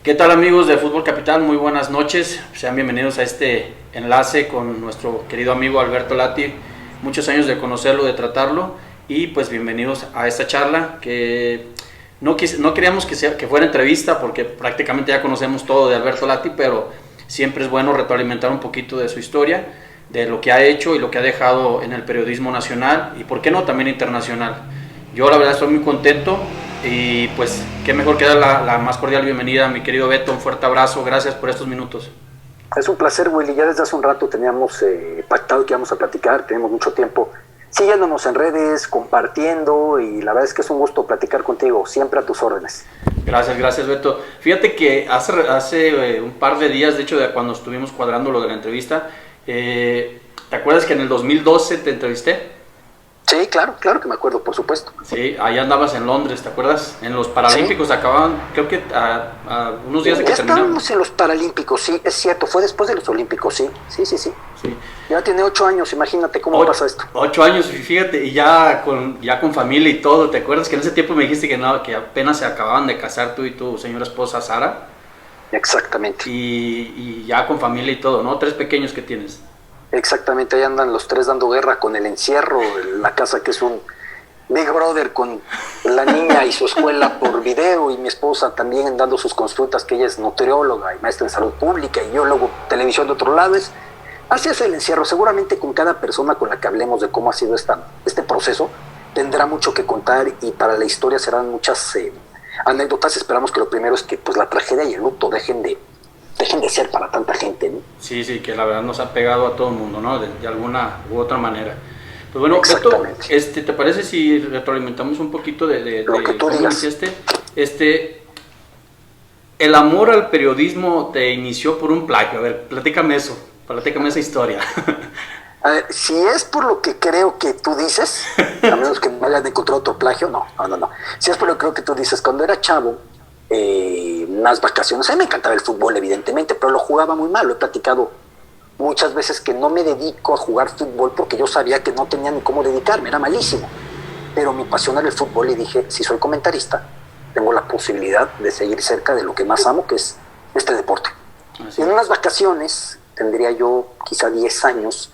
¿Qué tal amigos de Fútbol Capital? Muy buenas noches. Sean bienvenidos a este enlace con nuestro querido amigo Alberto Lati. Muchos años de conocerlo, de tratarlo y pues bienvenidos a esta charla que no queríamos que fuera entrevista porque prácticamente ya conocemos todo de Alberto Lati, pero siempre es bueno retroalimentar un poquito de su historia, de lo que ha hecho y lo que ha dejado en el periodismo nacional y por qué no también internacional. Yo la verdad estoy muy contento y pues qué mejor que dar la más cordial bienvenida a mi querido Beto, un fuerte abrazo, gracias por estos minutos. Es un placer, Willy, ya desde hace un rato teníamos pactado que íbamos a platicar, tenemos mucho tiempo siguiéndonos en redes, compartiendo, y la verdad es que es un gusto platicar contigo, siempre a tus órdenes. Gracias Beto. Fíjate que hace un par de días, de hecho de cuando estuvimos cuadrando lo de la entrevista, ¿te acuerdas que en el 2012 te entrevisté? Sí, claro que me acuerdo, por supuesto. Sí, ahí andabas en Londres, ¿te acuerdas? En los Paralímpicos sí. Acababan, creo que a unos días de que terminaron. Ya estábamos en los Paralímpicos, sí, es cierto, fue después de los Olímpicos, sí. Ya tiene 8 años, imagínate cómo pasa esto. 8 años, y fíjate, y ya con familia y todo, ¿te acuerdas que en ese tiempo me dijiste que apenas se acababan de casar tú y tu señora esposa Sara? Exactamente. Y ya con familia y todo, ¿no? 3 pequeños que tienes. Exactamente, ahí andan los 3 dando guerra con el encierro, la casa que es un Big Brother con la niña y su escuela por video, y mi esposa también dando sus consultas, que ella es nutrióloga y maestra en salud pública, y yo luego televisión de otro lado. Así es el encierro. Seguramente con cada persona con la que hablemos de cómo ha sido este proceso, tendrá mucho que contar, y para la historia serán muchas anécdotas. Esperamos que lo primero es que pues la tragedia y el luto dejen de ser para tanta gente, ¿no? Sí, que la verdad nos ha pegado a todo el mundo, ¿no? De alguna u otra manera. Pues bueno, Beto, ¿te parece si retroalimentamos un poquito de lo que tú digas? El amor al periodismo te inició por un plagio. A ver, platícame esa historia. A ver, si es por lo que creo que tú dices, a menos que me hayan encontrado otro plagio, no. Si es por lo que creo que tú dices, cuando era chavo, unas vacaciones, a mí me encantaba el fútbol evidentemente, pero lo jugaba muy mal. Lo he platicado muchas veces que no me dedico a jugar fútbol porque yo sabía que no tenía ni cómo dedicarme, era malísimo, pero mi pasión era el fútbol, y dije, si soy comentarista tengo la posibilidad de seguir cerca de lo que más amo, que es este deporte. Y en unas vacaciones, tendría yo quizá 10 años,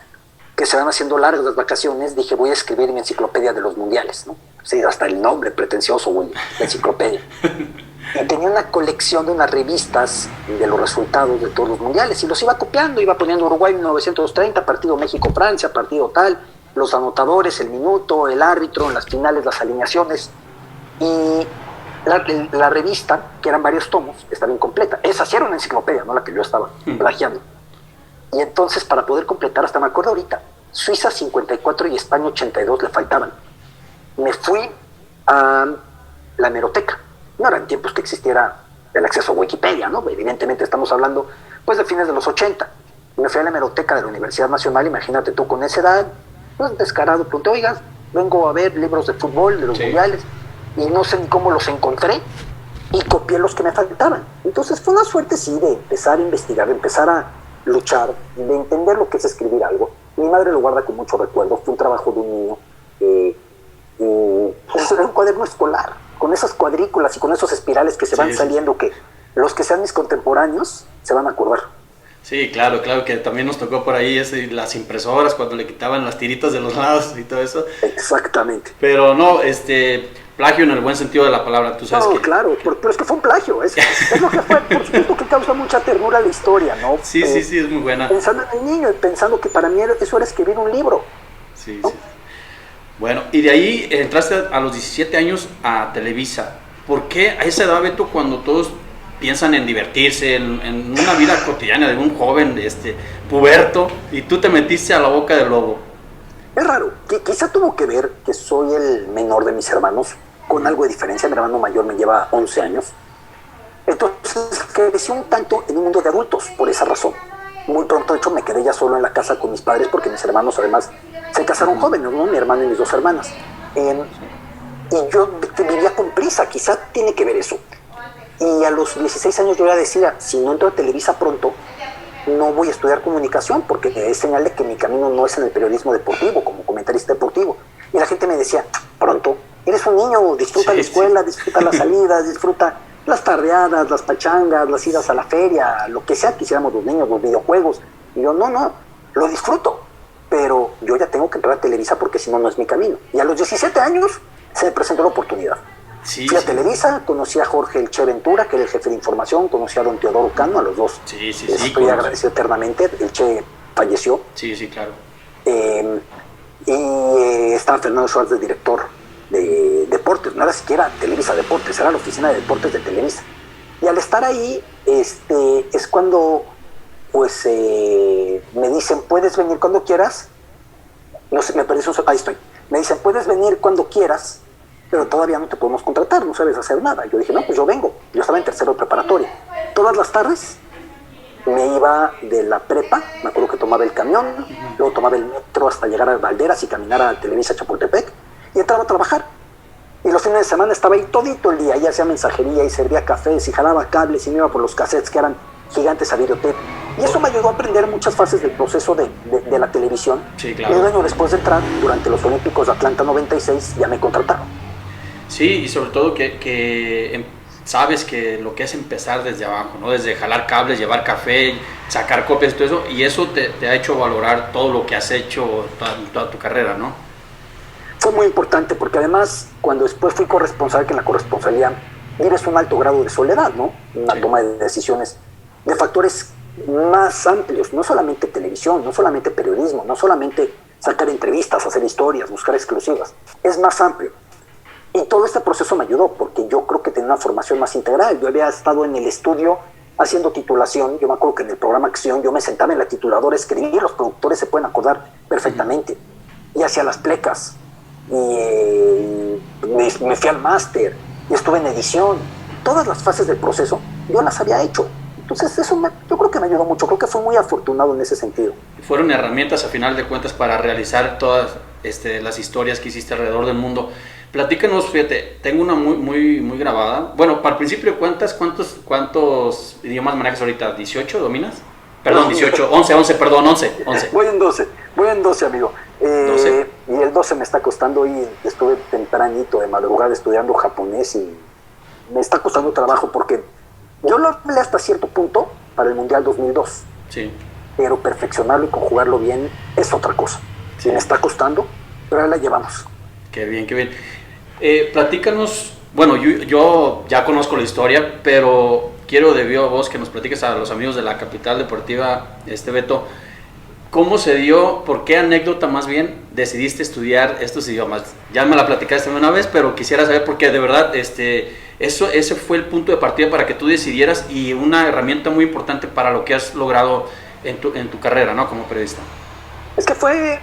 que se van haciendo largas las vacaciones, dije, voy a escribir mi enciclopedia de los mundiales, ¿no? Sí, hasta el nombre pretencioso, güey, la enciclopedia. Y tenía una colección de unas revistas de los resultados de todos los mundiales, y los iba copiando, iba poniendo Uruguay 1930, partido México-Francia, partido tal, los anotadores, el minuto, el árbitro, en las finales, las alineaciones. Y la revista, que eran varios tomos, estaba incompleta. Esa sí era una enciclopedia, no la que yo estaba plagiando. Y entonces, para poder completar, hasta me acuerdo ahorita, Suiza 54 y España 82 le faltaban. Me fui a la hemeroteca. No eran tiempos que existiera el acceso a Wikipedia, ¿no? Evidentemente estamos hablando pues de fines de los 80. Me fui a la hemeroteca de la Universidad Nacional, imagínate tú con esa edad, pues descarado, pregunté, oiga, vengo a ver libros de fútbol, de los mundiales, y no sé ni cómo los encontré, y copié los que me faltaban. Entonces fue una suerte, sí, de empezar a investigar, de empezar a luchar, de entender lo que es escribir algo. Mi madre lo guarda con mucho recuerdo, fue un trabajo de un niño, pues era un cuaderno escolar, con esas cuadrículas y con esos espirales que se van saliendo, que los que sean mis contemporáneos se van a acordar. Sí, claro, que también nos tocó por ahí las impresoras cuando le quitaban las tiritas de los lados y todo eso. Exactamente. Pero no, plagio en el buen sentido de la palabra, tú sabes. No, claro, pero es que fue un plagio, es lo que fue, por supuesto que causa mucha ternura la historia, ¿no? Sí, es muy buena. Pensando en el niño y pensando que para mí eso era escribir un libro. Sí, ¿no? Sí. Bueno, y de ahí entraste a los 17 años a Televisa. ¿Por qué a esa edad, Beto, cuando todos piensan en divertirse, en una vida cotidiana de un joven puberto, y tú te metiste a la boca del lobo? Es raro, quizá tuvo que ver que soy el menor de mis hermanos, con algo de diferencia. Mi hermano mayor me lleva 11 años. Entonces crecí un tanto en un mundo de adultos, por esa razón. Muy pronto, de hecho, me quedé ya solo en la casa con mis padres, porque mis hermanos además se casaron jóvenes, ¿no? Mi hermano y mis 2 hermanas. Y yo vivía con prisa, quizá tiene que ver eso. Y a los 16 años yo ya decía, si no entro a Televisa pronto, no voy a estudiar comunicación, porque es señal de que mi camino no es en el periodismo deportivo, como comentarista deportivo. Y la gente me decía, pronto, eres un niño, disfruta la escuela, disfruta las salidas, disfruta las tardeadas, las pachangas, las idas a la feria, lo que sea que hiciéramos los niños, los videojuegos. Y yo, no, lo disfruto, pero yo ya tengo que entrar a Televisa porque si no, no es mi camino. Y a los 17 años se me presentó la oportunidad. Sí, Fui a sí. Televisa, conocí a Jorge El Che Ventura, que era el jefe de información, conocí a don Teodoro Cano, a los dos. Sí, Estoy agradecido eternamente. El Che falleció. Sí, claro. Estaba Fernando Schwartz de director de deportes, no era siquiera Televisa Deportes, era la oficina de deportes de Televisa. Y al estar ahí, es cuando pues me dicen, ¿puedes venir cuando quieras? No sé, me perdí ahí estoy. Me dicen, ¿puedes venir cuando quieras? Pero todavía no te podemos contratar, no sabes hacer nada. Yo dije, no, pues yo vengo. Yo estaba en tercero de preparatoria. Todas las tardes me iba de la prepa, me acuerdo que tomaba el camión, luego tomaba el metro hasta llegar a Valderas y caminar a Televisa Chapultepec, y entraba a trabajar. Y los fines de semana estaba ahí todito el día, y hacía mensajería, y servía cafés, y jalaba cables, y me iba por los cassettes que eran gigantes a videotape. Y eso me ayudó a aprender muchas fases del proceso de la televisión. Sí, claro. Y un año después de entrar, durante los Olímpicos de Atlanta 96, ya me contrataron. Sí, y sobre todo que sabes que lo que es empezar desde abajo, ¿no? Desde jalar cables, llevar café, sacar copias y todo eso, y eso te ha hecho valorar todo lo que has hecho toda tu carrera, ¿no? Fue muy importante porque además, cuando después fui corresponsal, que en la corresponsalía vives un alto grado de soledad, ¿no? Una toma de decisiones de factores más amplios, no solamente televisión, no solamente periodismo, no solamente sacar entrevistas, hacer historias, buscar exclusivas, es más amplio. Y todo este proceso me ayudó porque yo creo que tenía una formación más integral. Yo había estado en el estudio haciendo titulación. Yo me acuerdo que en el programa Acción yo me sentaba en la tituladora a escribir, los productores se pueden acordar perfectamente. Y hacía las plecas. Y me fui al máster y estuve en edición. Todas las fases del proceso yo las había hecho. Entonces eso yo creo que me ayudó mucho. Creo que fui muy afortunado en ese sentido. Fueron herramientas a final de cuentas para realizar todas las historias que hiciste alrededor del mundo. Platícanos, fíjate, tengo una muy grabada. Bueno, para el principio de cuentas, ¿cuántos idiomas manejas ahorita? ¿18 dominas? Perdón, 18, 11, perdón, 11. Voy en 12, amigo. 12. Y el 12 me está costando, y estuve tempranito de madrugada estudiando japonés y me está costando trabajo porque yo lo hablé hasta cierto punto para el Mundial 2002. Sí. Pero perfeccionarlo y conjugarlo bien es otra cosa. Sí. Me está costando, pero ahí la llevamos. Qué bien. Platícanos, bueno, yo ya conozco la historia, pero quiero de viva voz que nos platiques a los amigos de la capital deportiva, Beto, ¿cómo se dio, por qué anécdota más bien decidiste estudiar estos idiomas? Ya me la platicaste una vez, pero quisiera saber por qué, de verdad, ese fue el punto de partida para que tú decidieras y una herramienta muy importante para lo que has logrado en tu carrera, ¿no? Como periodista. Es que fue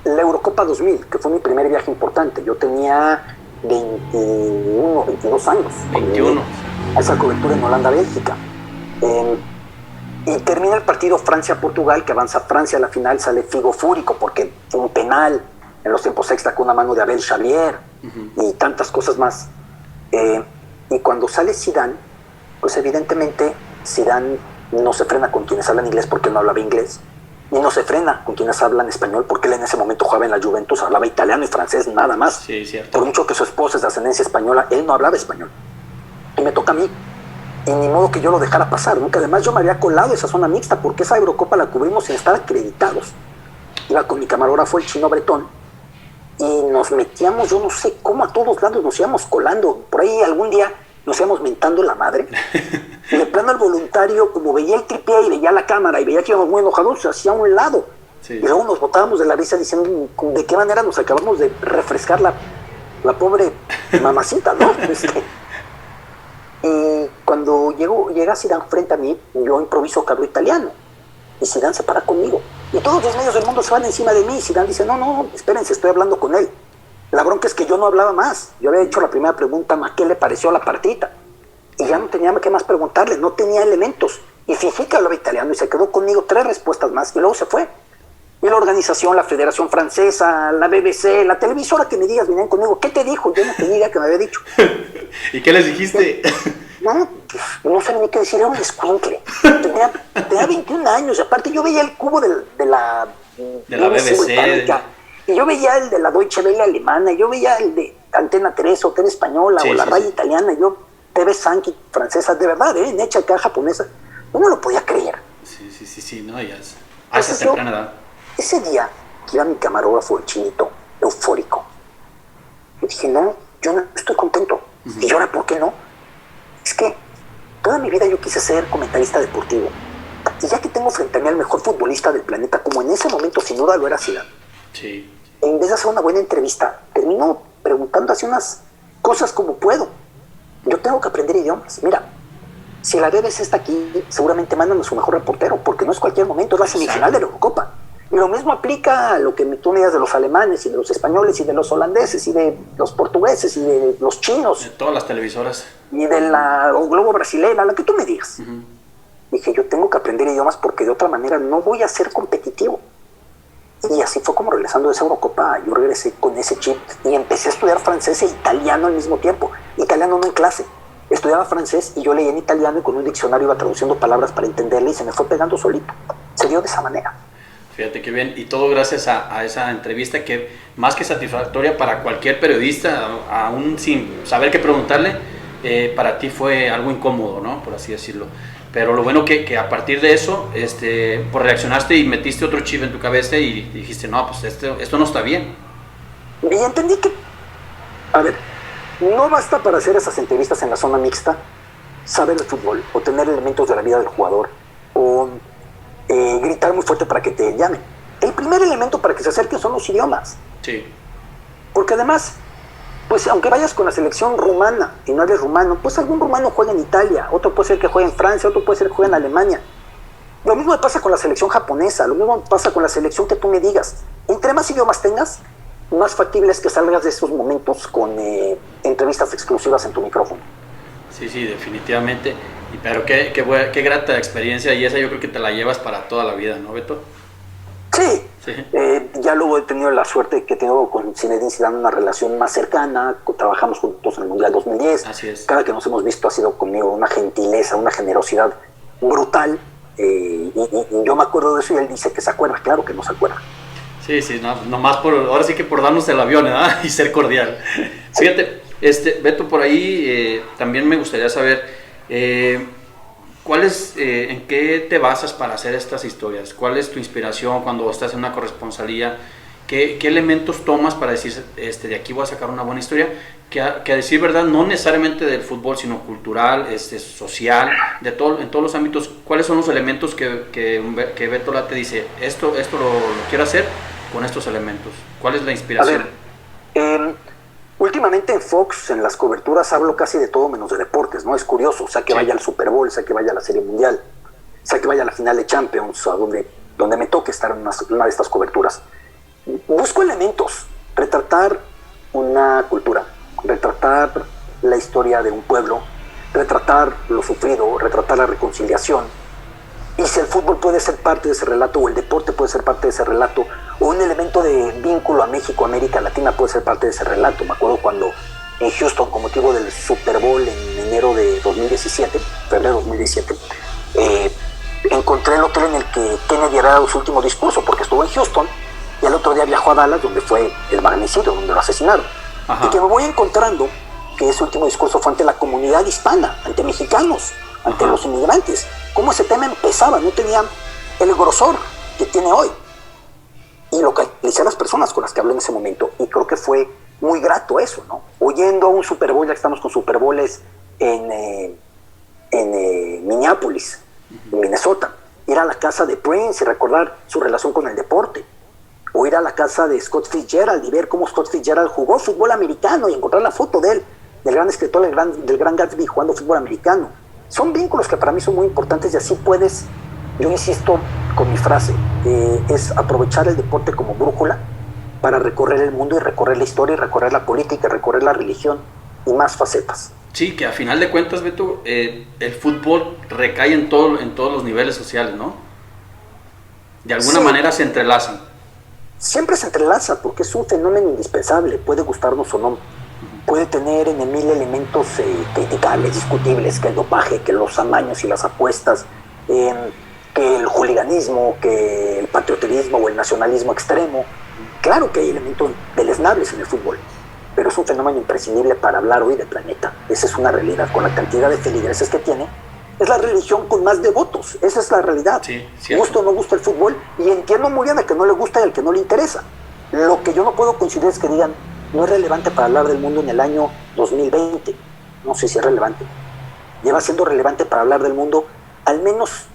la Eurocopa 2000, que fue mi primer viaje importante. Yo tenía 21, 22 años. 21. A esa cobertura en Holanda, Bélgica. Y termina el partido Francia-Portugal, que avanza Francia a la final, sale Figo fúrico porque fue un penal en los tiempos extra con una mano de Abel Xavier y tantas cosas más. Y cuando sale Zidane, pues evidentemente Zidane no se frena con quienes hablan inglés porque no hablaba inglés, y no se frena con quienes hablan español porque él en ese momento jugaba en la Juventus, hablaba italiano y francés nada más. Sí, cierto. Por mucho que su esposa es de ascendencia española, él no hablaba español. Y me toca a mí. Y ni modo que yo lo dejara pasar, nunca. Además yo me había colado esa zona mixta porque esa Eurocopa la cubrimos sin estar acreditados. Iba con mi camarógrafo, el Chino Bretón, y nos metíamos, yo no sé cómo, a todos lados nos íbamos colando. Por ahí algún día nos íbamos mentando la madre. Y de plano el voluntario, como veía el tripié y veía la cámara y veía que íbamos muy enojados, se hacía a un lado. Sí. Y luego nos botábamos de la risa diciendo de qué manera nos acabamos de refrescar la pobre mamacita, ¿no? Y cuando llega Zidane frente a mí, yo improviso que hablo italiano. Y Zidane se para conmigo. Y todos los medios del mundo se van encima de mí. Y Zidane dice, no, espérense, estoy hablando con él. La bronca es que yo no hablaba más. Yo había hecho la primera pregunta, ¿a qué le pareció la partita? Y ya no tenía que más preguntarle, no tenía elementos. Y fingí que hablaba italiano y se quedó conmigo 3 respuestas más y luego se fue. Y la organización, la Federación Francesa, la BBC, la televisora que me digas, vinieron conmigo. ¿Qué te dijo? Yo no tenía idea que me había dicho. ¿Y qué les dijiste? No sabía ni qué decir, era un escuincle. Tenía 21 años y aparte yo veía el cubo de la BBC. Y yo veía el de la Deutsche Welle alemana, yo veía el de Antena 3 o TV española o la Raya italiana. Yo TV Sankey francesa, de verdad, NHK japonesa. Yo no lo podía creer. Sí, no, ya es. A esa temprana edad. Ese día que iba mi camarógrafo, el chinito, eufórico, yo dije, no, yo no estoy contento. Y yo ahora, ¿por qué no? Es que toda mi vida yo quise ser comentarista deportivo. Y ya que tengo frente a mí al mejor futbolista del planeta, como en ese momento sin duda lo era Zidane, sí. En vez de hacer una buena entrevista, termino preguntando así unas cosas como puedo. Yo tengo que aprender idiomas. Mira, si la BBC está aquí, seguramente mandan a su mejor reportero, porque no es cualquier momento, es la semifinal de la Eurocopa. Y lo mismo aplica a lo que tú me digas de los alemanes, y de los españoles, y de los holandeses, y de los portugueses, y de los chinos. De todas las televisoras. Y de la Globo Brasilera, la que tú me digas. Dije, yo tengo que aprender idiomas porque de otra manera no voy a ser competitivo. Y así fue como regresando de esa Eurocopa, yo regresé con ese chip y empecé a estudiar francés e italiano al mismo tiempo. Italiano no en clase, estudiaba francés y yo leía en italiano y con un diccionario iba traduciendo palabras para entenderle y se me fue pegando solito. Se dio de esa manera. Fíjate qué bien, y todo gracias a esa entrevista que más que satisfactoria para cualquier periodista, aún sin saber qué preguntarle, para ti fue algo incómodo, ¿no? Por así decirlo. Pero lo bueno que a partir de eso, pues reaccionaste y metiste otro chip en tu cabeza y dijiste, no, pues esto no está bien. Y entendí que, a ver, no basta para hacer esas entrevistas en la zona mixta saber el fútbol o tener elementos de la vida del jugador o gritar muy fuerte para que te llamen. El primer elemento para que se acerquen son los idiomas. Sí. Porque además, pues aunque vayas con la selección rumana y no eres rumano, pues algún rumano juega en Italia, otro puede ser que juegue en Francia, otro puede ser que juegue en Alemania. Lo mismo me pasa con la selección japonesa, lo mismo me pasa con la selección que tú me digas. Entre más idiomas tengas, más factible es que salgas de esos momentos con entrevistas exclusivas en tu micrófono. Sí, definitivamente. Pero qué grata experiencia, y esa yo creo que te la llevas para toda la vida, ¿no, Beto? Sí. Ya luego he tenido la suerte que tengo con Zinedine Zidane una relación más cercana, trabajamos juntos en el Mundial 2010. Así es. Cada que nos hemos visto ha sido conmigo una gentileza, una generosidad brutal, y yo me acuerdo de eso y él dice que se acuerda, claro que no se acuerda. Sí, nomás ahora sí que por darnos el avión, ¿verdad? Y ser cordial. Fíjate, Beto, por ahí también me gustaría saber, ¿en qué te basas para hacer estas historias? ¿Cuál es tu inspiración cuando estás en una corresponsalía? ¿Qué elementos tomas para decir, de aquí voy a sacar una buena historia? Que a decir verdad, no necesariamente del fútbol, sino cultural, social, en todos los ámbitos. ¿Cuáles son los elementos que Beto Lati dice, esto lo quiero hacer con estos elementos? ¿Cuál es la inspiración? A ver, últimamente en Fox, en las coberturas, hablo casi de todo menos de deportes, ¿no? Es curioso, o sea que vaya al Super Bowl, sea que vaya a la Serie Mundial, sea que vaya a la final de Champions, a donde me toque estar en una de estas coberturas. Busco elementos, retratar una cultura, retratar la historia de un pueblo, retratar lo sufrido, retratar la reconciliación. Y si el fútbol puede ser parte de ese relato, o el deporte puede ser parte de ese relato, o un elemento de vínculo a México, América Latina puede ser parte de ese relato. Me acuerdo cuando en Houston, con motivo del Super Bowl en enero de 2017, febrero de 2017, encontré el hotel en el que Kennedy era su último discurso, porque estuvo en Houston, y el otro día viajó a Dallas, donde fue el magnicidio, donde lo asesinaron. Ajá. Y que me voy encontrando que ese último discurso fue ante la comunidad hispana, ante mexicanos, ante los inmigrantes. Cómo ese tema empezaba, no tenía el grosor que tiene hoy. Y localicé a las personas con las que hablé en ese momento, y creo que fue muy grato eso, ¿no? Oyendo a un Super Bowl, ya que estamos con Super Bowls en Minneapolis, en Minnesota, ir a la casa de Prince y recordar su relación con el deporte, o ir a la casa de Scott Fitzgerald y ver cómo Scott Fitzgerald jugó fútbol americano y encontrar la foto de él, del gran escritor del gran Gatsby jugando fútbol americano. Son vínculos que para mí son muy importantes, y así puedes, yo insisto con mi frase, es aprovechar el deporte como brújula para recorrer el mundo y recorrer la historia y recorrer la política y recorrer la religión y más facetas. Sí, que a final de cuentas, Beto, el fútbol recae en todos los niveles sociales, ¿no? De alguna manera se entrelazan. Siempre se entrelaza porque es un fenómeno indispensable, puede gustarnos o no. Puede tener en mil elementos criticables, discutibles, que el dopaje, que los amaños y las apuestas, que el hooliganismo, que el patrioterismo o el nacionalismo extremo. Claro que hay elementos deleznables en el fútbol, pero es un fenómeno imprescindible para hablar hoy del planeta. Esa es una realidad, con la cantidad de feligreses que tiene. Es la religión con más devotos, esa es la realidad. Sí, gusta o no gusta el fútbol, y entiendo muy bien al que no le gusta y al que no le interesa. Lo que yo no puedo coincidir es que digan, no es relevante para hablar del mundo en el año 2020. No sé si es relevante. Lleva siendo relevante para hablar del mundo al menos,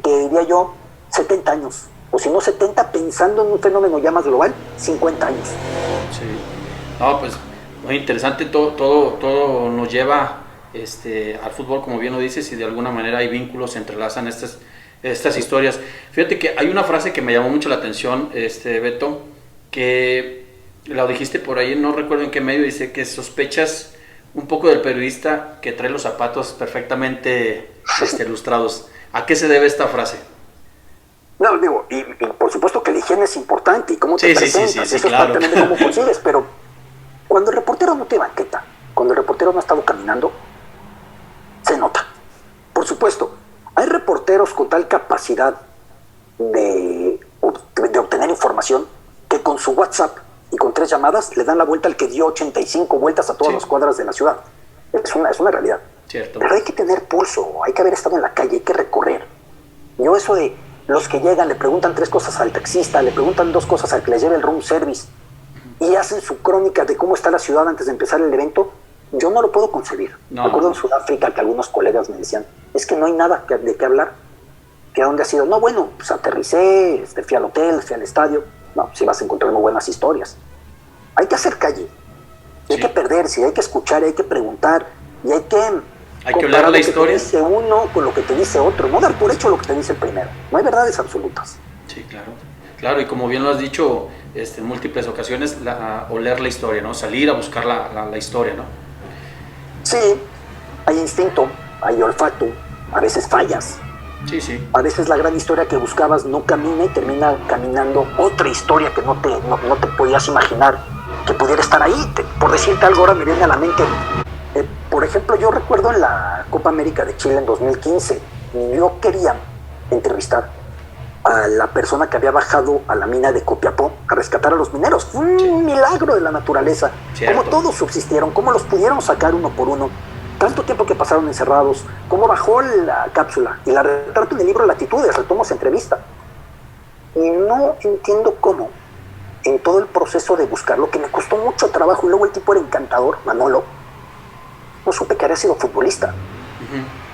te diría yo, 70 años. O si no 70, pensando en un fenómeno ya más global, 50 años. Sí. No, pues muy interesante, todo nos lleva al fútbol, como bien lo dices, y de alguna manera hay vínculos, se entrelazan estas historias. Fíjate que hay una frase que me llamó mucho la atención, Beto, que la dijiste por ahí, no recuerdo en qué medio, dice que sospechas un poco del periodista que trae los zapatos perfectamente lustrados. ¿A qué se debe esta frase? No, digo, y por supuesto que la higiene es importante y cómo te presentas, sí, eso claro. Es parte de cómo consigues, pero cuando el reportero no te banqueta, cuando el reportero no ha estado caminando, se nota. Por supuesto, hay reporteros con tal capacidad de obtener información que con su WhatsApp y con 3 llamadas le dan la vuelta al que dio 85 vueltas a todas las cuadras de la ciudad. Es una realidad. Cierto. Pero hay que tener pulso, hay que haber estado en la calle, hay que recorrer. Yo eso de los que llegan, le preguntan 3 cosas al taxista, le preguntan 2 cosas al que les lleve el room service y hacen su crónica de cómo está la ciudad antes de empezar el evento, yo no lo puedo concebir. Me acuerdo en Sudáfrica que algunos colegas me decían, es que no hay nada de qué hablar. ¿Que a dónde has ido? No, bueno, pues aterricé, fui al hotel, fui al estadio. No, si vas a encontrar muy buenas historias. Hay que hacer calle, hay que perderse, hay que escuchar, hay que preguntar y hay que hablar la historia. Lo que te dice uno con lo que te dice otro, no dar por hecho lo que te dice el primero. No hay verdades absolutas. Sí, claro, y como bien lo has dicho en múltiples ocasiones, oler la historia, ¿no? Salir a buscar la historia, ¿no? Sí, hay instinto, hay olfato, a veces fallas. Sí. A veces la gran historia que buscabas no camina y termina caminando otra historia que no te podías imaginar que pudiera estar ahí. Por decirte algo, ahora me viene a la mente. Por ejemplo, yo recuerdo en la Copa América de Chile en 2015, yo quería entrevistar a la persona que había bajado a la mina de Copiapó a rescatar a los mineros. Fue un milagro de la naturaleza. Cierto. Cómo todos subsistieron, cómo los pudieron sacar uno por uno. Tanto tiempo que pasaron encerrados, cómo bajó la cápsula, y la retrato en el libro Latitudes, retomo esa entrevista. Y no entiendo cómo, en todo el proceso de buscarlo, que me costó mucho trabajo, y luego el tipo era encantador, Manolo, no supe que había sido futbolista.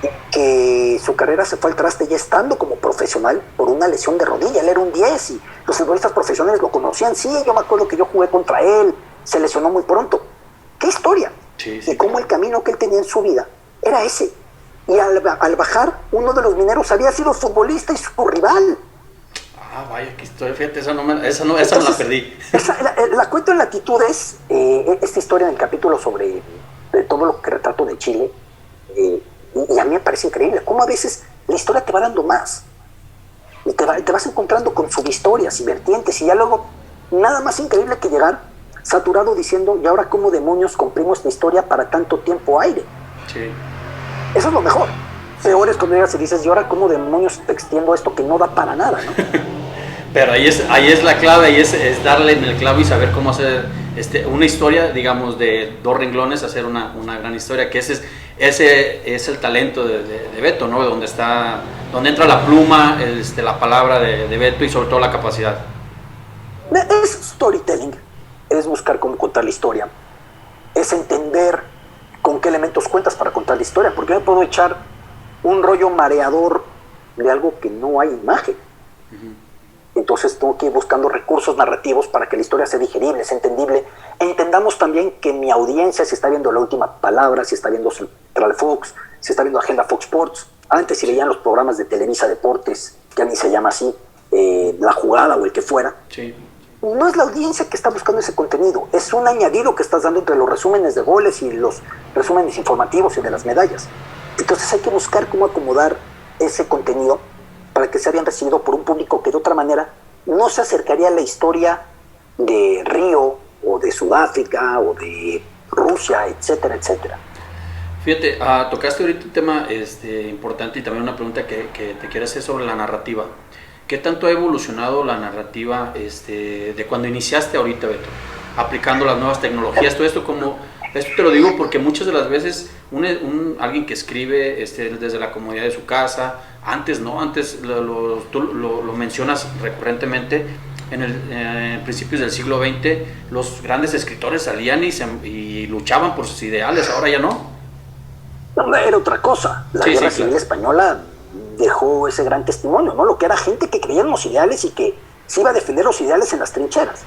Y que su carrera se fue al traste ya estando como profesional por una lesión de rodilla. Él era un 10 y los futbolistas profesionales lo conocían. Sí, yo me acuerdo que yo jugué contra él, se lesionó muy pronto. ¡Qué historia! Sí, y cómo el camino que él tenía en su vida era ese. Y al bajar, uno de los mineros había sido futbolista y su rival. Ah, vaya, qué historia, fíjate, esa me la perdí. La cuento en Latitudes, esta historia en el capítulo sobre todo lo que retrato de Chile, y a mí me parece increíble cómo a veces la historia te va dando más. Y te vas encontrando con subhistorias y vertientes, y ya luego, nada más increíble que llegar saturado diciendo, ¿y ahora cómo demonios comprimos la historia para tanto tiempo aire? Sí. Eso es lo mejor. Peor es cuando llegas y dices, ¿y ahora cómo demonios te extiendo esto que no da para nada, ¿no? Pero ahí es la clave, ahí es darle en el clavo y saber cómo hacer una historia, digamos, de 2 renglones, hacer una gran historia, que ese es el talento de Beto, ¿no? Donde entra la pluma, la palabra de Beto y sobre todo la capacidad. Es storytelling, es buscar cómo contar la historia, es entender con qué elementos cuentas para contar la historia, porque yo me puedo echar un rollo mareador de algo que no hay imagen. Entonces tengo que ir buscando recursos narrativos para que la historia sea digerible, sea entendible. Entendamos también que mi audiencia, si está viendo La Última Palabra, si está viendo Central Fox, si está viendo Agenda Fox Sports, antes si veían los programas de Televisa Deportes, que a mí se llama así, La Jugada o el que fuera, sí. No es la audiencia que está buscando ese contenido, es un añadido que estás dando entre los resúmenes de goles y los resúmenes informativos y de las medallas. Entonces hay que buscar cómo acomodar ese contenido para que sea bien recibido por un público que de otra manera no se acercaría a la historia de Río o de Sudáfrica o de Rusia, etcétera, etcétera. Fíjate, tocaste ahorita un tema importante y también una pregunta que te quiero hacer sobre la narrativa. ¿Qué tanto ha evolucionado la narrativa de cuando iniciaste ahorita, Beto? aplicando las nuevas tecnologías, todo esto esto te lo digo porque muchas de las veces alguien que escribe desde la comodidad de su casa, antes tú lo mencionas recurrentemente, en principios del siglo XX, los grandes escritores salían y luchaban por sus ideales, ahora ya no. No, era otra cosa. La Guerra Civil Española dejó ese gran testimonio, ¿no? Lo que era gente que creía en los ideales y que se iba a defender los ideales en las trincheras.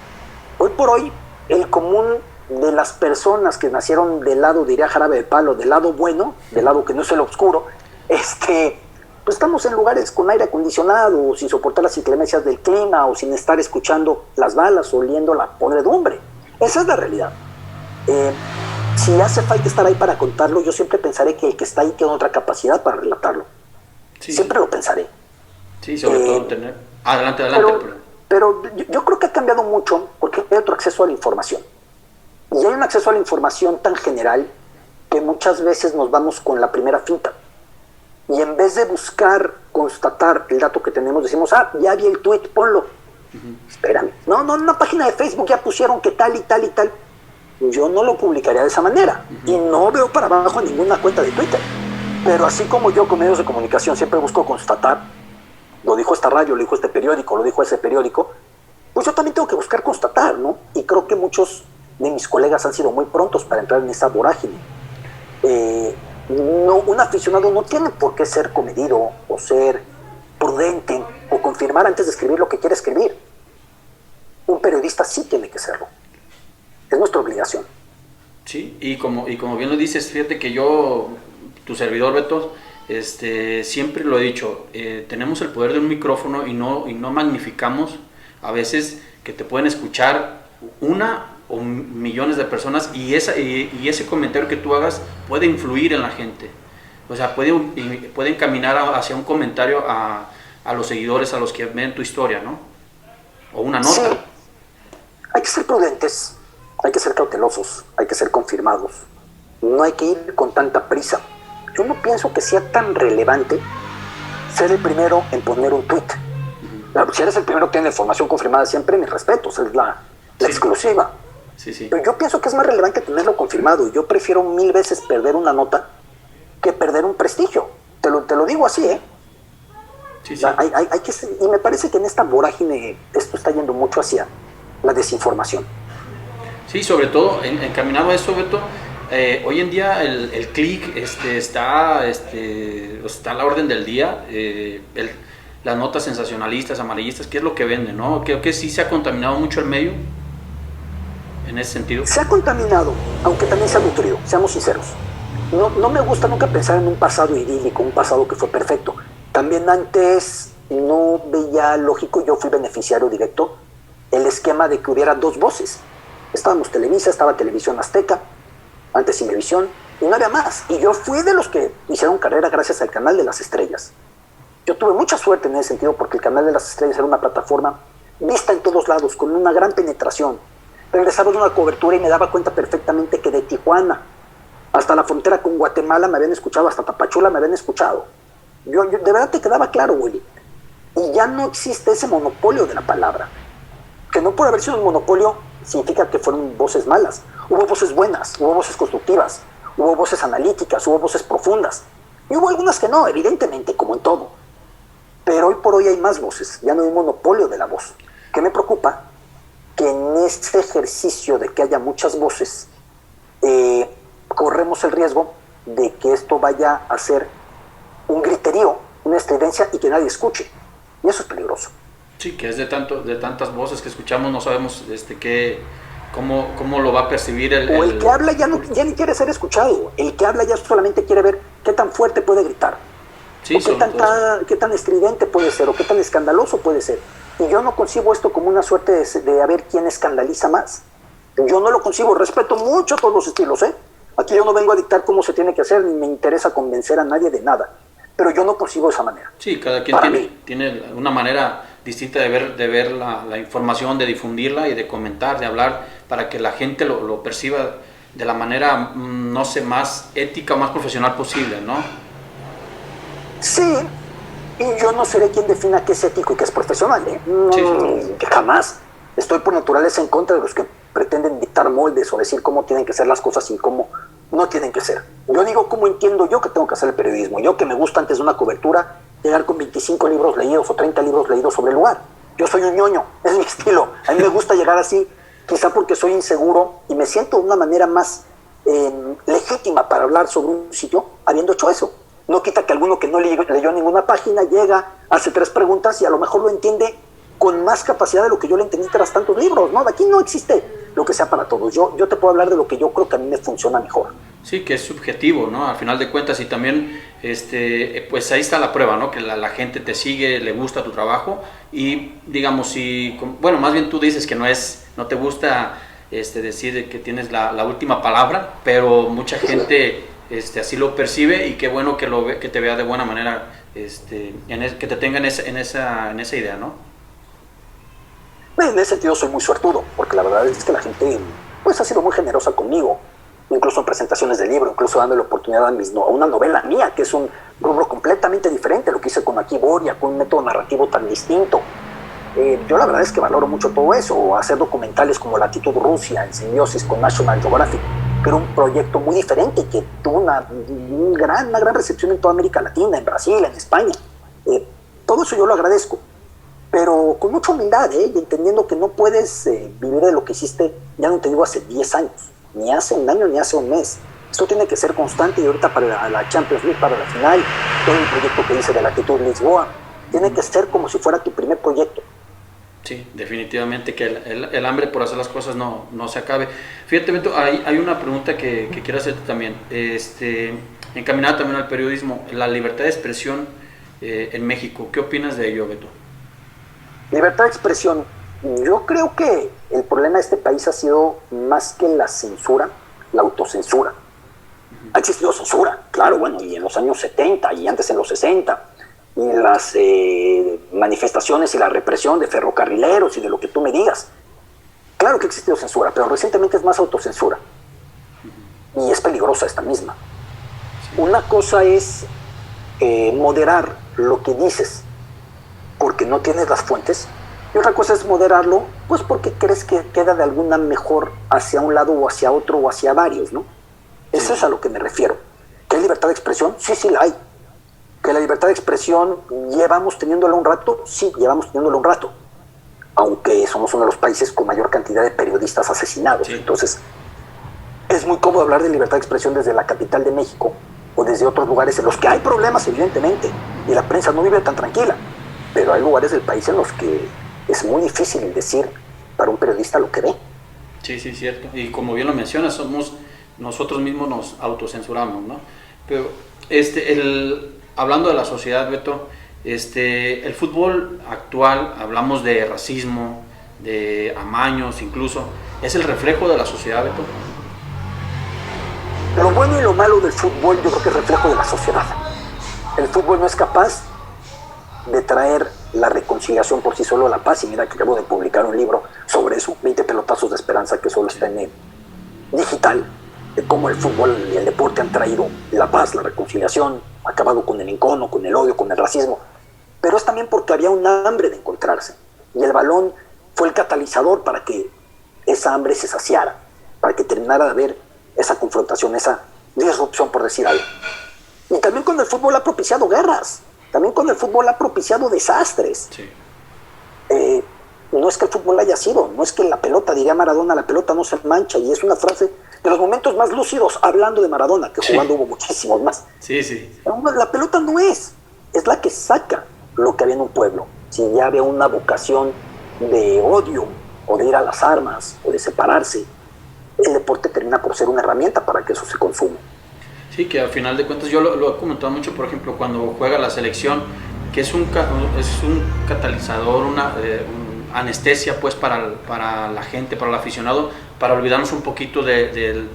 Hoy por hoy, el común de las personas que nacieron del lado, diría Jarabe de Palo, del lado bueno, del lado que no es el oscuro, pues estamos en lugares con aire acondicionado, o sin soportar las inclemencias del clima, o sin estar escuchando las balas, o oliendo la podredumbre. Esa es la realidad. Si hace falta estar ahí para contarlo, yo siempre pensaré que el que está ahí tiene otra capacidad para relatarlo. Sí. Siempre lo pensaré. Sí, sobre todo tener... Adelante. Pero yo creo que ha cambiado mucho porque hay otro acceso a la información. Y hay un acceso a la información tan general que muchas veces nos vamos con la primera finta. Y en vez de buscar, constatar el dato que tenemos, decimos, ya vi el tweet, ponlo. Espérame. No, en una página de Facebook ya pusieron que tal y tal y tal. Yo no lo publicaría de esa manera. Y no veo para abajo en ninguna cuenta de Twitter. Pero así como yo con medios de comunicación siempre busco constatar, lo dijo esta radio, lo dijo este periódico, lo dijo ese periódico, pues yo también tengo que buscar constatar, ¿no? Y creo que muchos de mis colegas han sido muy prontos para entrar en esa vorágine. Un aficionado no tiene por qué ser comedido o ser prudente o confirmar antes de escribir lo que quiere escribir. Un periodista sí tiene que serlo. Es nuestra obligación. Sí, y como bien lo dices, fíjate que yo, tu servidor Beto, siempre lo he dicho, tenemos el poder de un micrófono y no magnificamos a veces que te pueden escuchar una o millones de personas y ese comentario que tú hagas puede influir en la gente. O sea, puede encaminar hacia un comentario a los seguidores, a los que ven tu historia, ¿no? O una nota. Sí. Hay que ser prudentes, hay que ser cautelosos, hay que ser confirmados. No hay que ir con tanta prisa. Yo no pienso que sea tan relevante ser el primero en poner un tweet. Si eres el primero que tiene información confirmada siempre, mis respetos, es la exclusiva. Sí. Pero yo pienso que es más relevante tenerlo confirmado. Yo prefiero 1000 veces perder una nota que perder un prestigio. Te lo digo así, ¿eh? Sí. Y me parece que en esta vorágine esto está yendo mucho hacia la desinformación. Sí, sobre todo encaminado a eso, Beto. Hoy en día el click está a la orden del día. Las notas sensacionalistas, amarillistas, ¿qué es lo que venden, no? Creo que sí se ha contaminado mucho el medio en ese sentido. Se ha contaminado, aunque también se ha nutrido, seamos sinceros. No me gusta nunca pensar en un pasado idílico, un pasado que fue perfecto. También antes no veía lógico, yo fui beneficiario directo, el esquema de que hubiera dos voces. Estábamos Televisa, estaba Televisión Azteca, antes Imevisión, y no había más. Y yo fui de los que hicieron carrera gracias al Canal de las Estrellas. Yo tuve mucha suerte en ese sentido porque el Canal de las Estrellas era una plataforma vista en todos lados, con una gran penetración. Regresaba de una cobertura y me daba cuenta perfectamente que de Tijuana hasta la frontera con Guatemala me habían escuchado, hasta Tapachula me habían escuchado. Yo de verdad te quedaba claro, Willy. Y ya no existe ese monopolio de la palabra. Que no por haber sido un monopolio significa que fueron voces malas. Hubo voces buenas, hubo voces constructivas, hubo voces analíticas, hubo voces profundas. Y hubo algunas que no, evidentemente, como en todo. Pero hoy por hoy hay más voces, ya no hay un monopolio de la voz. ¿Qué me preocupa? Que en este ejercicio de que haya muchas voces, corremos el riesgo de que esto vaya a ser un griterío, una estridencia y que nadie escuche. Y eso es peligroso. Sí, que es de tantas voces que escuchamos, no sabemos cómo lo va a percibir O el que habla ya ni quiere ser escuchado. El que habla ya solamente quiere ver qué tan fuerte puede gritar. Sí, o qué tan estridente puede ser, o qué tan escandaloso puede ser. Y yo no concibo esto como una suerte de a ver quién escandaliza más. Yo no lo concibo, respeto mucho todos los estilos, ¿eh? Aquí yo no vengo a dictar cómo se tiene que hacer, ni me interesa convencer a nadie de nada. Pero yo no concibo de esa manera. Sí, cada quien tiene una manera distinta de ver la información, de difundirla y de comentar, de hablar, para que la gente lo perciba de la manera, no sé, más ética o más profesional posible, ¿no? Sí, y yo no seré quien defina qué es ético y qué es profesional, ¿eh? No, sí. Jamás. Estoy por naturaleza en contra de los que pretenden dictar moldes o decir cómo tienen que ser las cosas y cómo no tienen que ser. Yo digo cómo entiendo yo que tengo que hacer el periodismo. Yo que me gusta antes de una cobertura llegar con 25 libros leídos o 30 libros leídos sobre el lugar. Yo soy un ñoño, es mi estilo. A mí me gusta llegar así, quizá porque soy inseguro y me siento de una manera más legítima para hablar sobre un sitio habiendo hecho eso. No quita que alguno que no leyó ninguna página llega, hace 3 preguntas y a lo mejor lo entiende con más capacidad de lo que yo le entendí tras tantos libros, ¿no? Aquí no existe lo que sea para todos. Yo te puedo hablar de lo que yo creo que a mí me funciona mejor. Sí, que es subjetivo, ¿no? Al final de cuentas, y también, pues ahí está la prueba, ¿no? Que la gente te sigue, le gusta tu trabajo y, digamos, si, bueno, más bien tú dices que no te gusta decir que tienes la última palabra, pero mucha gente así lo percibe y qué bueno que te vea de buena manera, que te tenga en esa idea, ¿no? En ese sentido soy muy suertudo, porque la verdad es que la gente pues ha sido muy generosa conmigo, incluso en presentaciones de libro, incluso dando la oportunidad a una novela mía, que es un rubro completamente diferente, lo que hice con Aquí Boria, con un método narrativo tan distinto. Yo la verdad es que valoro mucho todo eso, o hacer documentales como Latitud Rusia, en simbiosis con National Geographic, que era un proyecto muy diferente, que tuvo una gran recepción en toda América Latina, en Brasil, en España. Todo eso yo lo agradezco, pero con mucha humildad, y entendiendo que no puedes vivir de lo que hiciste, ya no te digo hace 10 años, ni hace un año, ni hace un mes. Esto tiene que ser constante y ahorita para la Champions League, para la final, todo el proyecto que hice de Latitud Lisboa, tiene que ser como si fuera tu primer proyecto. Sí, definitivamente que el hambre por hacer las cosas no se acabe. Fíjate, Beto, hay una pregunta que quiero hacerte también, encaminada también al periodismo, la libertad de expresión en México. ¿Qué opinas de ello, Beto? Libertad de expresión. Yo creo que el problema de este país ha sido más que la censura, la autocensura. Ha existido censura, claro, bueno, y en los años 70 y antes en los 60, y las manifestaciones y la represión de ferrocarrileros y de lo que tú me digas. Claro que ha existido censura, pero recientemente es más autocensura. Y es peligrosa esta misma. Una cosa es moderar lo que dices porque no tienes las fuentes, y otra cosa es moderarlo pues porque crees que queda de alguna mejor hacia un lado o hacia otro o hacia varios, ¿no? Eso es a lo que me refiero. ¿Que hay libertad de expresión? Sí la hay. ¿Que la libertad de expresión llevamos teniéndola un rato? Sí, llevamos teniéndola un rato, aunque somos uno de los países con mayor cantidad de periodistas asesinados. Sí. Entonces es muy cómodo hablar de libertad de expresión desde la capital de México o desde otros lugares en los que hay problemas, evidentemente, y la prensa no vive tan tranquila. Pero hay lugares del país en los que es muy difícil decir para un periodista lo que ve. Sí, cierto. Y como bien lo mencionas, nosotros mismos nos autocensuramos, ¿no? Pero hablando de la sociedad, Beto, el fútbol actual, hablamos de racismo, de amaños incluso, ¿es el reflejo de la sociedad, Beto? Lo bueno y lo malo del fútbol yo creo que es reflejo de la sociedad. El fútbol no es capaz de traer la reconciliación por sí solo, la paz, y mira que acabo de publicar un libro sobre eso, 20 pelotazos de esperanza, que solo está en digital, de cómo el fútbol y el deporte han traído la paz, la reconciliación, acabado con el encono, con el odio, con el racismo, pero es también porque había un hambre de encontrarse, y el balón fue el catalizador para que esa hambre se saciara, para que terminara de haber esa confrontación, esa disrupción, por decir algo. Y también cuando el fútbol ha propiciado guerras, también cuando el fútbol ha propiciado desastres. Sí. No es que el fútbol haya sido, no es que la pelota, diría Maradona, la pelota no se mancha, y es una frase de los momentos más lúcidos hablando de Maradona, que jugando hubo muchísimos más. Sí. La pelota no es la que saca lo que había en un pueblo. Si ya había una vocación de odio, o de ir a las armas, o de separarse, el deporte termina por ser una herramienta para que eso se consume. Sí, que al final de cuentas yo lo he comentado mucho, por ejemplo, cuando juega la selección, que es un catalizador, una anestesia pues para la gente, para el aficionado, para olvidarnos un poquito de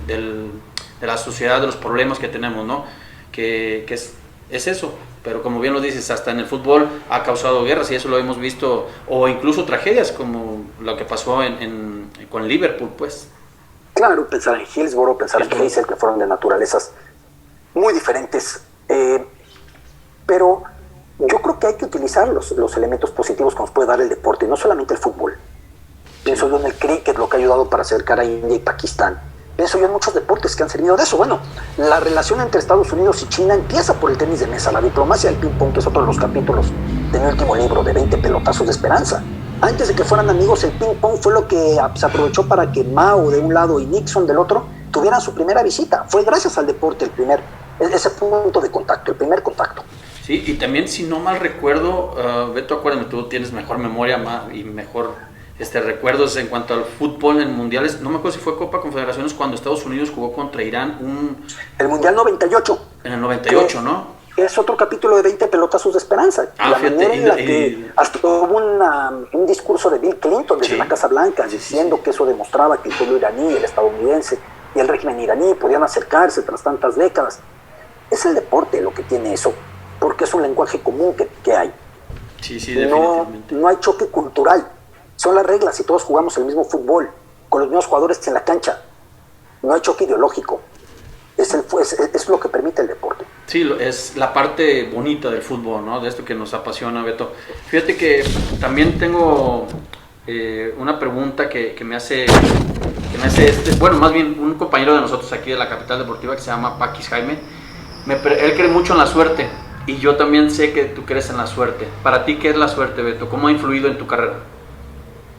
la sociedad, de los problemas que tenemos, ¿no? Que es eso, pero como bien lo dices, hasta en el fútbol ha causado guerras y eso lo hemos visto, o incluso tragedias como lo que pasó con Liverpool, pues. Claro, pensar en Hillsborough, pensar en Heysel, que fueron de naturalezas muy diferentes, pero yo creo que hay que utilizar los elementos positivos que nos puede dar el deporte, no solamente el fútbol. Pienso yo en el cricket, lo que ha ayudado para acercar a India y Pakistán. Pienso yo en muchos deportes que han servido de eso. Bueno, la relación entre Estados Unidos y China empieza por el tenis de mesa, la diplomacia del ping-pong, que es otro de los capítulos de mi último libro, de 20 pelotazos de esperanza. Antes de que fueran amigos, el ping-pong fue lo que se aprovechó para que Mao de un lado y Nixon del otro tuvieran su primera visita. Fue gracias al deporte ese punto de contacto, el primer contacto. Sí, y también, si no mal recuerdo, Beto, acuérdame, tú tienes mejor memoria y mejor recuerdos en cuanto al fútbol en mundiales. No me acuerdo si fue Copa Confederaciones cuando Estados Unidos jugó contra Irán. El Mundial 98. En el 98, ¿no? Es otro capítulo de 20 pelotazos de esperanza. La manera en la que hasta hubo un discurso de Bill Clinton desde la Casa Blanca diciendo que eso demostraba que el pueblo iraní, el estadounidense y el régimen iraní podían acercarse tras tantas décadas. Es el deporte lo que tiene eso, porque es un lenguaje común que hay. Sí, definitivamente. No hay choque cultural. Son las reglas y todos jugamos el mismo fútbol, con los mismos jugadores en la cancha. No hay choque ideológico. Es lo que permite el deporte. Sí, es la parte bonita del fútbol, ¿no? De esto que nos apasiona, Beto. Fíjate que también tengo una pregunta que me hace bueno, más bien un compañero de nosotros aquí de la Capital Deportiva que se llama Paquis Jaime. Él cree mucho en la suerte y yo también sé que tú crees en la suerte. Para ti, ¿qué es la suerte, Beto? ¿Cómo ha influido en tu carrera?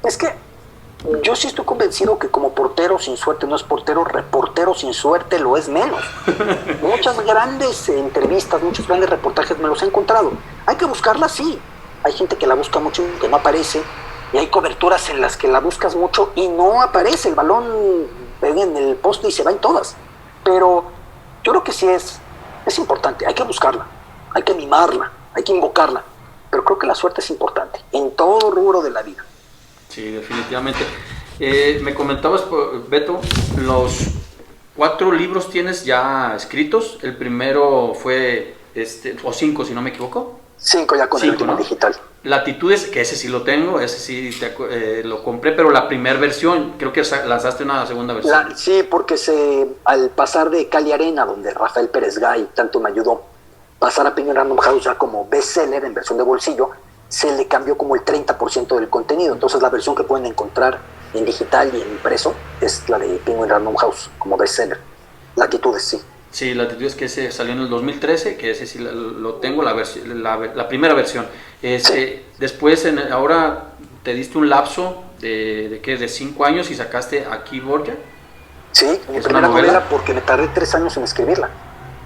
Es que yo sí estoy convencido que como portero sin suerte no es portero, reportero sin suerte lo es menos. Muchas grandes entrevistas, muchos grandes reportajes me los he encontrado. Hay que buscarla, sí. Hay gente que la busca mucho y que no aparece. Y hay coberturas en las que la buscas mucho y no aparece. El balón pega en el poste y se va en todas. Pero yo creo que sí es importante. Hay que buscarla, hay que mimarla, hay que invocarla. Pero creo que la suerte es importante en todo rubro de la vida. Sí, definitivamente. Me comentabas, Beto, los 4 libros tienes ya escritos. El primero fue, o 5 si no me equivoco. 5 ya con el último, ¿no? Digital. Latitudes, que ese sí lo tengo, ese sí lo compré, pero la primera versión, creo que lanzaste una segunda versión. Sí, porque al pasar de Cali Arena, donde Rafael Pérez Gay tanto me ayudó, pasar a Penguin Random House ya como bestseller en versión de bolsillo, se le cambió como el 30% del contenido. Entonces la versión que pueden encontrar en digital y en impreso es la de Penguin Random House como bestseller. Latitudes, sí. Sí, Latitudes, que ese salió en el 2013, que ese sí lo tengo, la primera versión. Sí. Después, ahora te diste un lapso de 5 años y sacaste Aquí Borgia. Sí, mi primera novela porque me tardé 3 años en escribirla,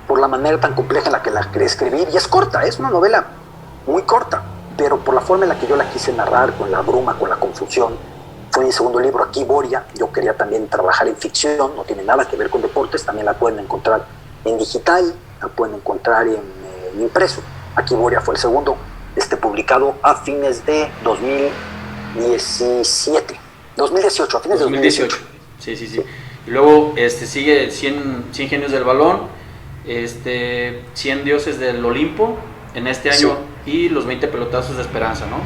por la manera tan compleja en la que la quería escribir. Y es corta, es una novela muy corta, pero por la forma en la que yo la quise narrar, con la bruma, con la confusión. Fue mi segundo libro, Aquí Borgia. Yo quería también trabajar en ficción, no tiene nada que ver con deportes. También la pueden encontrar en digital, la pueden encontrar en impreso. Aquí Borgia fue el segundo, publicado a fines de 2018, a fines de 2018. Sí. Y luego sigue 100 genios del balón, 100 dioses del Olimpo en este año, sí. Y los 20 pelotazos de esperanza, ¿no?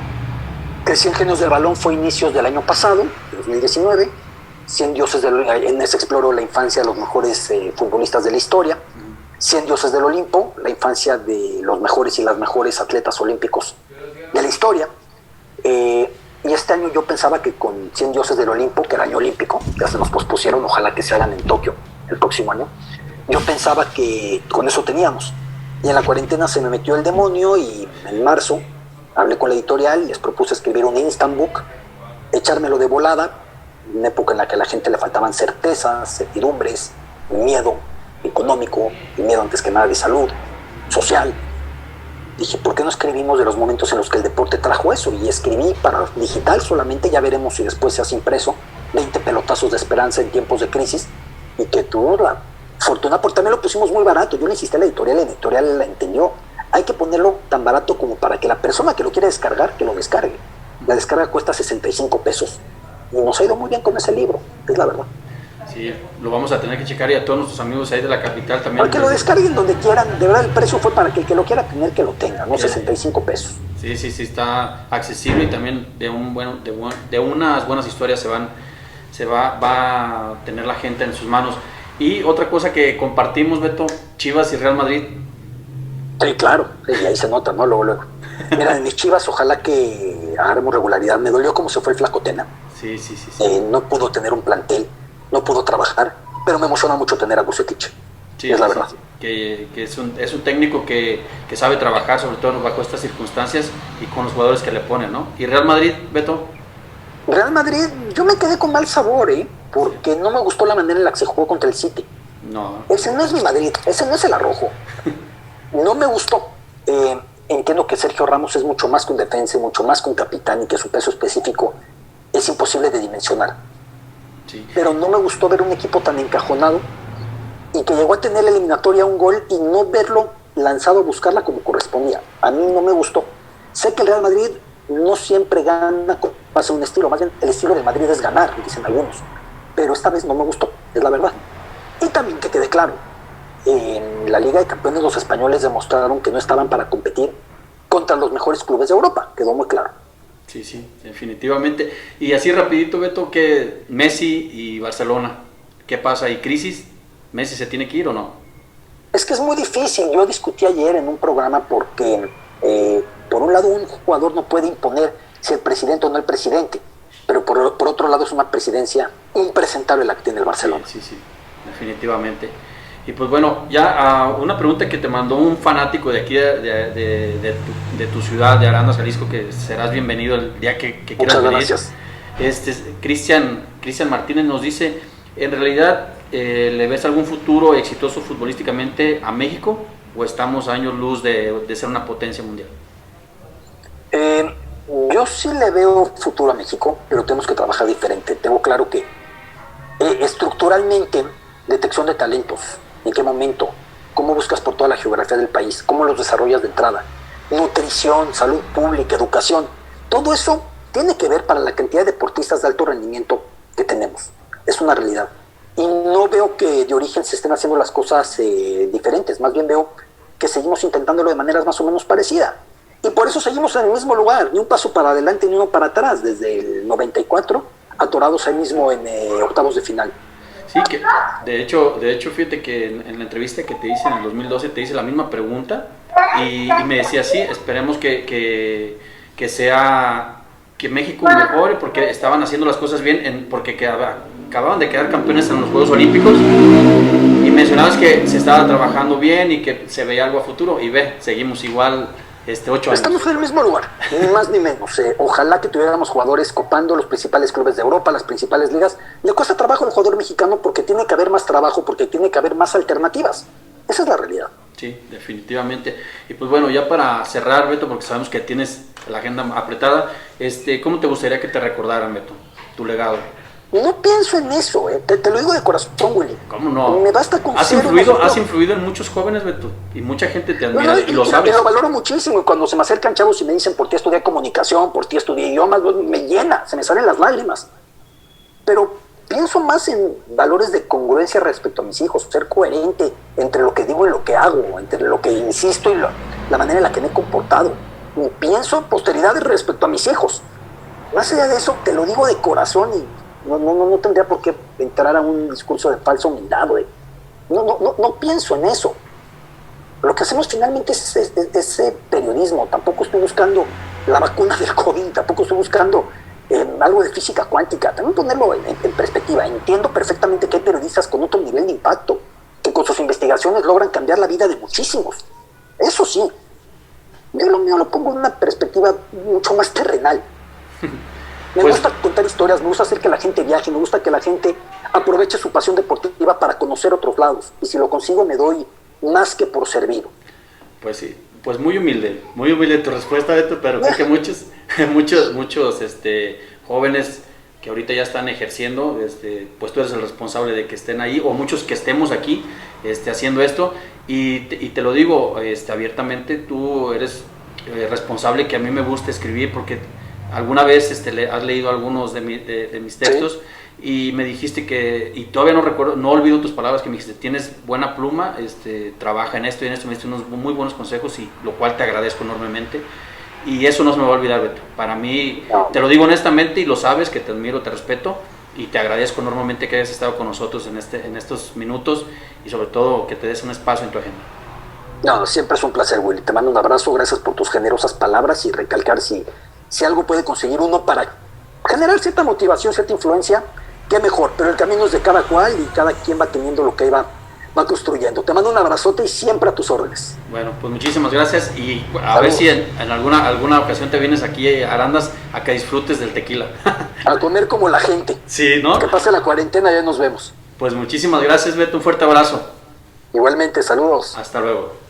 El 100 genios del balón fue inicios del año pasado, 2019. 100 dioses en ese exploro la infancia de los mejores futbolistas de la historia. 100 dioses del Olimpo, la infancia de los mejores y las mejores atletas olímpicos de la historia. Y este año yo pensaba que con 100 dioses del Olimpo, que era año olímpico, ya se nos pospusieron, ojalá que se hagan en Tokio el próximo año, yo pensaba que con eso teníamos. Y en la cuarentena se me metió el demonio y en marzo hablé con la editorial y les propuse escribir un instant book, echármelo de volada, en una época en la que a la gente le faltaban certezas, certidumbres, miedo económico, y miedo antes que nada de salud, social. Dije, ¿por qué no escribimos de los momentos en los que el deporte trajo eso? Y escribí para digital solamente, ya veremos si después se hace impreso, 20 pelotazos de esperanza en tiempos de crisis, y que tuvo la fortuna, porque también lo pusimos muy barato. Yo le insistí a la editorial la entendió. Hay que ponerlo tan barato como para que la persona que lo quiera descargar, que lo descargue. La descarga cuesta 65 pesos. Y nos ha ido muy bien con ese libro, es la verdad. Sí, lo vamos a tener que checar, y a todos nuestros amigos ahí de la capital también. Para que lo descarguen donde quieran. De verdad, el precio fue para que el que lo quiera tener, que lo tenga, ¿no? 65 pesos. Sí, está accesible, y también de unas buenas historias va a tener la gente en sus manos. Y otra cosa que compartimos, Beto, Chivas y Real Madrid. Sí, claro, sí, ahí se nota, ¿no? Luego. Mira, en mis Chivas, ojalá que hagamos regularidad. Me dolió cómo se fue el Flaco Tena. Sí, sí, sí, sí. No pudo tener un plantel, no pudo trabajar, pero me emociona mucho tener a Vucetich. Sí, Es sí, la sí, verdad. que es un técnico que sabe trabajar, sobre todo bajo estas circunstancias y con los jugadores que le ponen, ¿no? ¿Y Real Madrid, Beto? Real Madrid, yo me quedé con mal sabor, Sí. porque no me gustó la manera en la que se jugó contra el City. No, Ese no es mi Madrid, ese no es el Arrojo. No me gustó. Entiendo que Sergio Ramos es mucho más que un defensa, mucho más que un capitán y que su peso específico es imposible de dimensionar. sí. Pero no me gustó ver un equipo tan encajonado y que llegó a tener la eliminatoria un gol y no verlo lanzado a buscarla como correspondía. A mí no me gustó. Sé que el Real Madrid no siempre gana con base a un estilo, más bien el estilo del Madrid es ganar, dicen algunos. Pero esta vez no me gustó, es la verdad. Y también que quede claro, en la Liga de Campeones los españoles demostraron que no estaban para competir contra los mejores clubes de Europa, quedó muy claro. Sí, sí, definitivamente. Y así rapidito, Beto, que Messi y Barcelona, ¿qué pasa? ¿Hay crisis? ¿Messi se tiene que ir o no? Es que es muy difícil, yo discutí ayer en un programa porque por un lado un jugador no puede imponer si el presidente o no el presidente, pero por otro lado es una presidencia impresentable la que tiene el Barcelona. Sí, sí, sí, definitivamente. Y pues bueno, ya una pregunta que te mandó un fanático de aquí, de tu ciudad, de Arandas, Jalisco, que serás bienvenido el día que quieras Muchas venir. gracias. Cristian Martínez nos dice, ¿en realidad le ves algún futuro exitoso futbolísticamente a México o estamos a años luz de ser una potencia mundial? Yo sí le veo futuro a México, pero tenemos que trabajar diferente. Tengo claro que estructuralmente, detección de talentos, en qué momento, cómo buscas por toda la geografía del país, cómo los desarrollas de entrada, nutrición, salud pública, educación, todo eso tiene que ver para la cantidad de deportistas de alto rendimiento que tenemos. Es una realidad. Y no veo que de origen se estén haciendo las cosas diferentes, más bien veo que seguimos intentándolo de maneras más o menos parecidas. Y por eso seguimos en el mismo lugar, ni un paso para adelante ni uno para atrás, desde el 94, atorados ahí mismo en octavos de final. Sí, que de hecho fíjate que en la entrevista que te hice en el 2012 te hice la misma pregunta y me decía, sí, esperemos que sea, que México mejore porque estaban haciendo las cosas bien, porque acababan de quedar campeones en los Juegos Olímpicos y mencionabas que se estaba trabajando bien y que se veía algo a futuro y seguimos igual 8 años. Estamos en el mismo lugar, ni más ni menos. Ojalá que tuviéramos jugadores copando los principales clubes de Europa, las principales ligas. Le cuesta trabajo al jugador mexicano porque tiene que haber más trabajo, porque tiene que haber más alternativas. Esa es la realidad. Sí, definitivamente. Y pues bueno, ya para cerrar, Beto, porque sabemos que tienes la agenda apretada, ¿cómo te gustaría que te recordaran, Beto, tu legado? No pienso en eso, te lo digo de corazón, Willy. ¿Cómo no? Me basta con Has influido en muchos jóvenes, Beto, y mucha gente te admira y lo sabes. Lo valoro muchísimo, y cuando se me acercan chavos y me dicen por ti estudié comunicación, por ti estudié idiomas, me llena, se me salen las lágrimas. Pero pienso más en valores de congruencia respecto a mis hijos, ser coherente entre lo que digo y lo que hago, entre lo que insisto y la manera en la que me he comportado. Y pienso en posteridades respecto a mis hijos. Más allá de eso, te lo digo de corazón y no tendría por qué entrar a un discurso de falsa humildad, güey. No pienso en eso. Lo que hacemos finalmente es periodismo. Tampoco estoy buscando la vacuna del COVID, tampoco estoy buscando algo de física cuántica. También ponerlo en perspectiva. Entiendo perfectamente que hay periodistas con otro nivel de impacto, que con sus investigaciones logran cambiar la vida de muchísimos. Eso sí, yo lo mío lo pongo en una perspectiva mucho más terrenal. Me gusta contar historias, me gusta hacer que la gente viaje, me gusta que la gente aproveche su pasión deportiva para conocer otros lados. Y si lo consigo, me doy más que por servido. Pues sí, pues muy humilde tu respuesta, Beto, pero creo que muchos jóvenes que ahorita ya están ejerciendo, pues tú eres el responsable de que estén ahí, o muchos que estemos aquí haciendo esto, y te lo digo abiertamente, tú eres responsable que a mí me guste escribir, porque alguna vez has leído algunos de mis textos, ¿sí? Y me dijiste y todavía no recuerdo, no olvido tus palabras, que me dijiste, tienes buena pluma, trabaja en esto y en esto, me diste unos muy buenos consejos, y lo cual te agradezco enormemente, y eso no se me va a olvidar, Beto. Para mí, te lo digo honestamente, y lo sabes, que te admiro, te respeto, y te agradezco enormemente que hayas estado con nosotros en estos minutos, y sobre todo que te des un espacio en tu agenda. No, siempre es un placer, Willy. Te mando un abrazo, gracias por tus generosas palabras, y recalcar si algo puede conseguir uno para generar cierta motivación, cierta influencia, qué mejor, pero el camino es de cada cual y cada quien va teniendo lo que va construyendo. Te mando un abrazote y siempre a tus órdenes. Bueno, pues muchísimas gracias y a ver si en alguna ocasión te vienes aquí a Arandas a que disfrutes del tequila. A comer como la gente. Sí, ¿no? Que pase la cuarentena, ya nos vemos. Pues muchísimas gracias, Beto, un fuerte abrazo. Igualmente, saludos. Hasta luego.